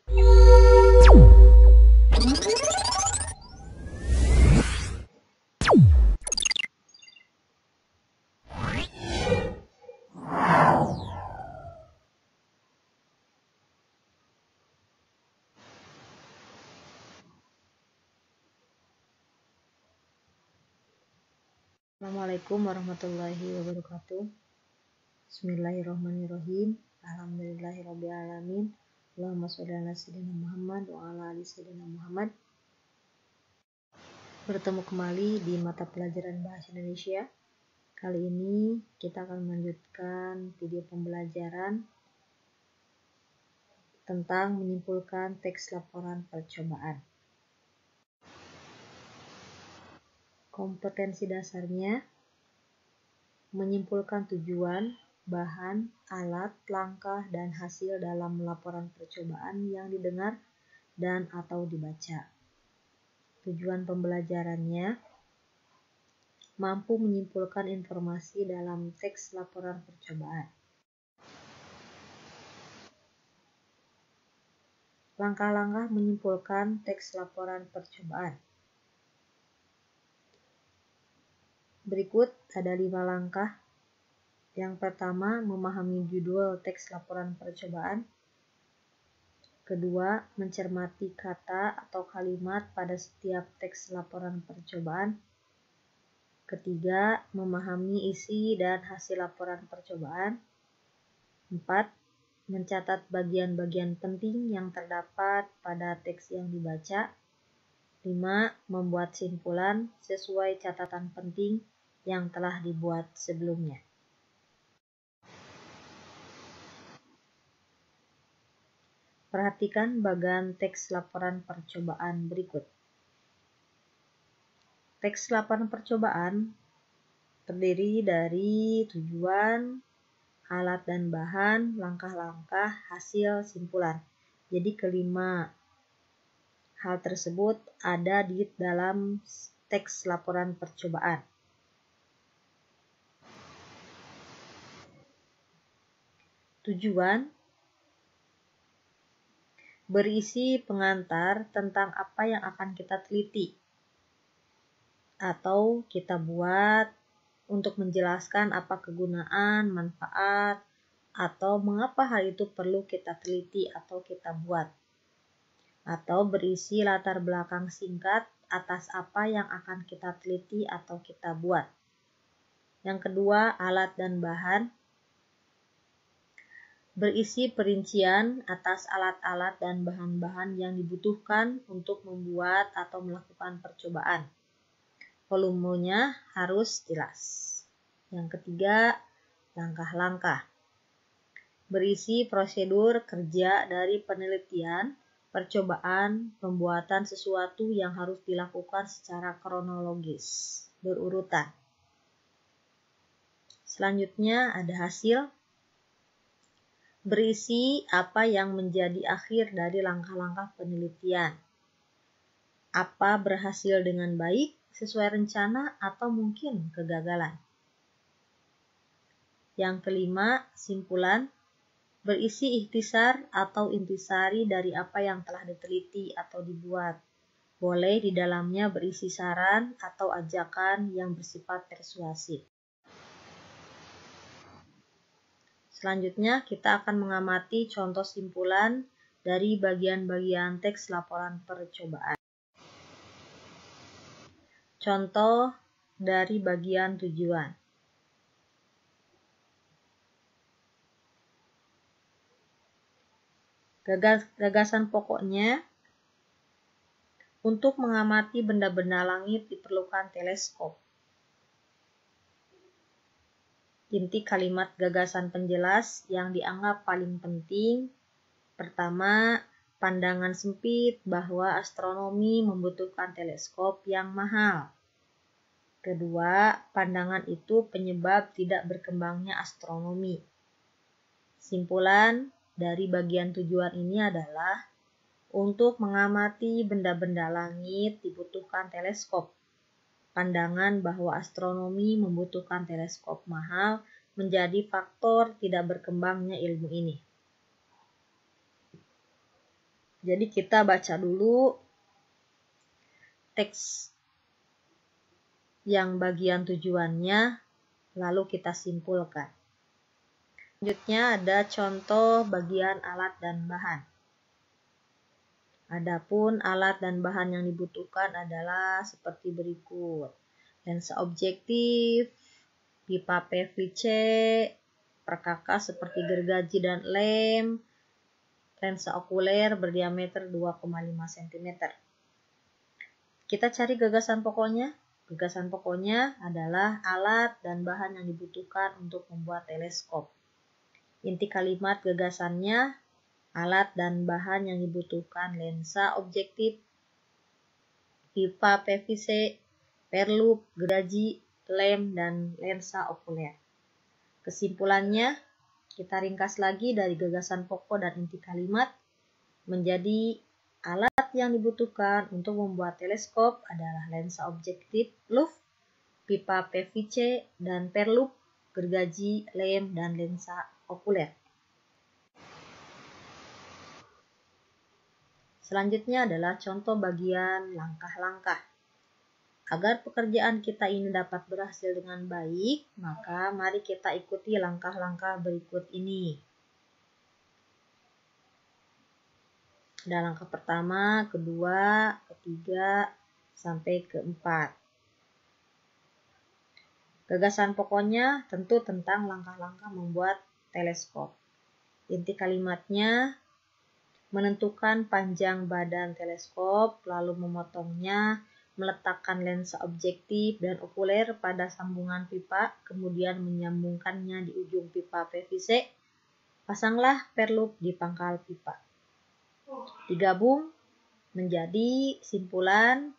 Assalamualaikum warahmatullahi wabarakatuh. Bismillahirrahmanirrahim. Alhamdulillahirrabbilalamin. Allahumma sholli ala sayyidina Muhammad wa ala ali sayyidina Muhammad. Bertemu kembali di mata pelajaran Bahasa Indonesia. Kali ini kita akan melanjutkan video pembelajaran tentang menyimpulkan teks laporan percobaan. Kompetensi dasarnya menyimpulkan tujuan, bahan, alat, langkah, dan hasil dalam laporan percobaan yang didengar dan atau dibaca. Tujuan pembelajarannya mampu menyimpulkan informasi dalam teks laporan percobaan. Langkah-langkah menyimpulkan teks laporan percobaan. Berikut ada 5 langkah. Yang pertama, memahami judul teks laporan percobaan. Kedua, mencermati kata atau kalimat pada setiap teks laporan percobaan. Ketiga, memahami isi dan hasil laporan percobaan. 4. Mencatat bagian-bagian penting yang terdapat pada teks yang dibaca. 5. Membuat simpulan sesuai catatan penting yang telah dibuat sebelumnya. Perhatikan bagian teks laporan percobaan berikut. Teks laporan percobaan terdiri dari tujuan, alat dan bahan, langkah-langkah, hasil, simpulan. Jadi kelima hal tersebut ada di dalam teks laporan percobaan. Tujuan berisi pengantar tentang apa yang akan kita teliti atau kita buat untuk menjelaskan apa kegunaan, manfaat, atau mengapa hal itu perlu kita teliti atau kita buat. Atau berisi latar belakang singkat atas apa yang akan kita teliti atau kita buat. Yang kedua, alat dan bahan. Berisi perincian atas alat-alat dan bahan-bahan yang dibutuhkan untuk membuat atau melakukan percobaan. Volumenya harus jelas. Yang ketiga, langkah-langkah. Berisi prosedur kerja dari penelitian, percobaan, pembuatan sesuatu yang harus dilakukan secara kronologis, berurutan. Selanjutnya ada hasil. Berisi apa yang menjadi akhir dari langkah-langkah penelitian. Apa berhasil dengan baik, sesuai rencana, atau mungkin kegagalan. Yang kelima, simpulan. Berisi ikhtisar atau intisari dari apa yang telah diteliti atau dibuat. Boleh di dalamnya berisi saran atau ajakan yang bersifat persuasif. Selanjutnya, kita akan mengamati contoh simpulan dari bagian-bagian teks laporan percobaan. Contoh dari bagian tujuan. Gagasan pokoknya, untuk mengamati benda-benda langit diperlukan teleskop. Inti kalimat gagasan penjelas yang dianggap paling penting. Pertama, pandangan sempit bahwa astronomi membutuhkan teleskop yang mahal. Kedua, pandangan itu penyebab tidak berkembangnya astronomi. Simpulan dari bagian tujuan ini adalah untuk mengamati benda-benda langit dibutuhkan teleskop. Pandangan bahwa astronomi membutuhkan teleskop mahal menjadi faktor tidak berkembangnya ilmu ini. Jadi kita baca dulu teks yang bagian tujuannya, lalu kita simpulkan. Selanjutnya ada contoh bagian alat dan bahan. Adapun alat dan bahan yang dibutuhkan adalah seperti berikut. Lensa objektif, pipa PVC, perkakas seperti gergaji dan lem, lensa okuler berdiameter 2,5 cm. Kita cari gagasan pokoknya. Gagasan pokoknya adalah alat dan bahan yang dibutuhkan untuk membuat teleskop. Inti kalimat gagasannya, alat dan bahan yang dibutuhkan lensa objektif, pipa PVC, perlup, gergaji, lem, dan lensa okuler. Kesimpulannya, kita ringkas lagi dari gagasan pokok dan inti kalimat menjadi alat yang dibutuhkan untuk membuat teleskop adalah lensa objektif, lup, pipa PVC, dan perlup, gergaji, lem, dan lensa okuler. Selanjutnya adalah contoh bagian langkah-langkah. Agar pekerjaan kita ini dapat berhasil dengan baik, maka mari kita ikuti langkah-langkah berikut ini. Ada langkah pertama, kedua, ketiga, sampai keempat. Gagasan pokoknya tentu tentang langkah-langkah membuat teleskop. Inti kalimatnya, menentukan panjang badan teleskop, lalu memotongnya, meletakkan lensa objektif dan okuler pada sambungan pipa, kemudian menyambungkannya di ujung pipa PVC. Pasanglah perlup di pangkal pipa. Digabung menjadi simpulan,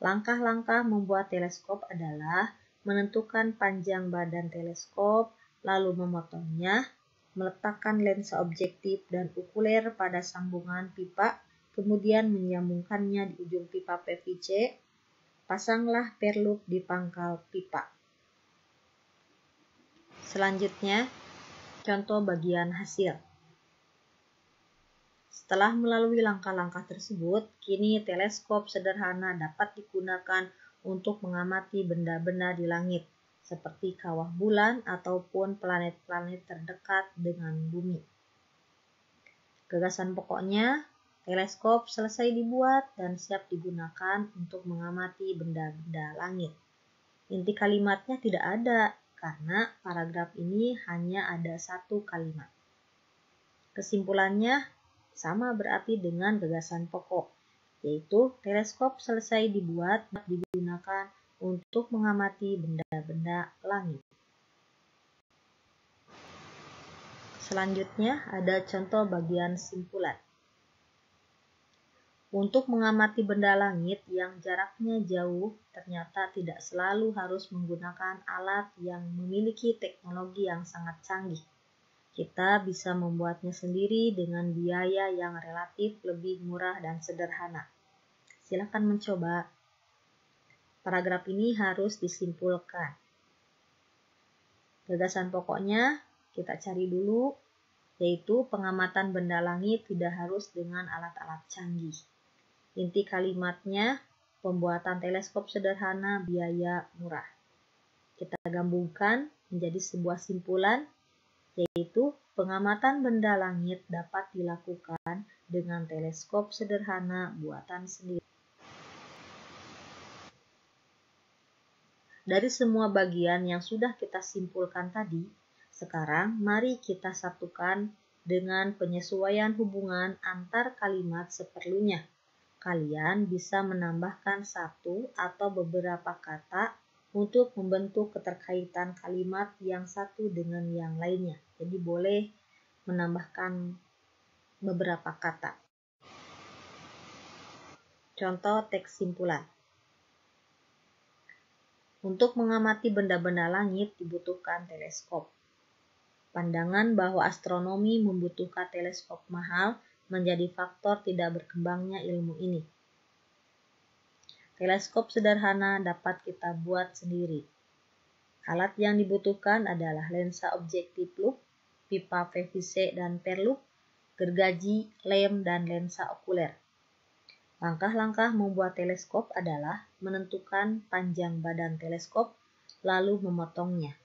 langkah-langkah membuat teleskop adalah menentukan panjang badan teleskop, lalu memotongnya, meletakkan lensa objektif dan okuler pada sambungan pipa, kemudian menyambungkannya di ujung pipa PVC. Pasanglah perlup di pangkal pipa. Selanjutnya, contoh bagian hasil. Setelah melalui langkah-langkah tersebut, kini teleskop sederhana dapat digunakan untuk mengamati benda-benda di langit, seperti kawah bulan ataupun planet-planet terdekat dengan bumi. Gagasan pokoknya, teleskop selesai dibuat dan siap digunakan untuk mengamati benda-benda langit. Inti kalimatnya tidak ada, karena paragraf ini hanya ada satu kalimat. Kesimpulannya sama berarti dengan gagasan pokok, yaitu teleskop selesai dibuat dan digunakan untuk mengamati benda-benda langit. Selanjutnya ada contoh bagian simpulan. Untuk mengamati benda langit yang jaraknya jauh, ternyata tidak selalu harus menggunakan alat yang memiliki teknologi yang sangat canggih. Kita bisa membuatnya sendiri dengan biaya yang relatif lebih murah dan sederhana. Silakan mencoba. Paragraf ini harus disimpulkan. Gagasan pokoknya kita cari dulu, yaitu pengamatan benda langit tidak harus dengan alat-alat canggih. Inti kalimatnya, pembuatan teleskop sederhana biaya murah. Kita gabungkan menjadi sebuah simpulan, yaitu pengamatan benda langit dapat dilakukan dengan teleskop sederhana buatan sendiri. Dari semua bagian yang sudah kita simpulkan tadi, sekarang mari kita satukan dengan penyesuaian hubungan antar kalimat seperlunya. Kalian bisa menambahkan satu atau beberapa kata untuk membentuk keterkaitan kalimat yang satu dengan yang lainnya. Jadi boleh menambahkan beberapa kata. Contoh teks simpulan. Untuk mengamati benda-benda langit dibutuhkan teleskop. Pandangan bahwa astronomi membutuhkan teleskop mahal menjadi faktor tidak berkembangnya ilmu ini. Teleskop sederhana dapat kita buat sendiri. Alat yang dibutuhkan adalah lensa objektif lup, pipa PVC dan perlup, gergaji, lem, dan lensa okuler. Langkah-langkah membuat teleskop adalah menentukan panjang badan teleskop, lalu memotongnya,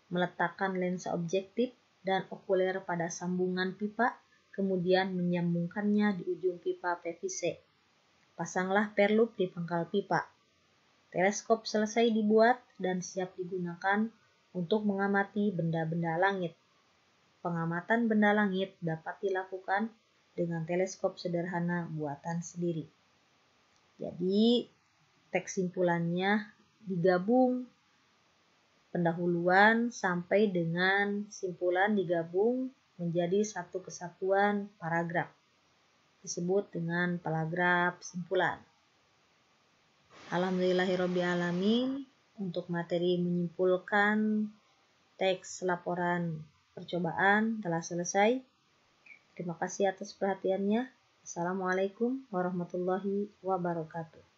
meletakkan lensa objektif dan okuler pada sambungan pipa, kemudian menyambungkannya di ujung pipa PVC. Pasanglah perlup di pangkal pipa. Teleskop selesai dibuat dan siap digunakan untuk mengamati benda-benda langit. Pengamatan benda langit dapat dilakukan dengan teleskop sederhana buatan sendiri. Jadi, teks simpulannya digabung pendahuluan sampai dengan simpulan digabung menjadi satu kesatuan paragraf. Disebut dengan paragraf simpulan. Alhamdulillahirrabbilalamin, untuk materi menyimpulkan teks laporan percobaan telah selesai. Terima kasih atas perhatiannya. Assalamualaikum warahmatullahi wabarakatuh.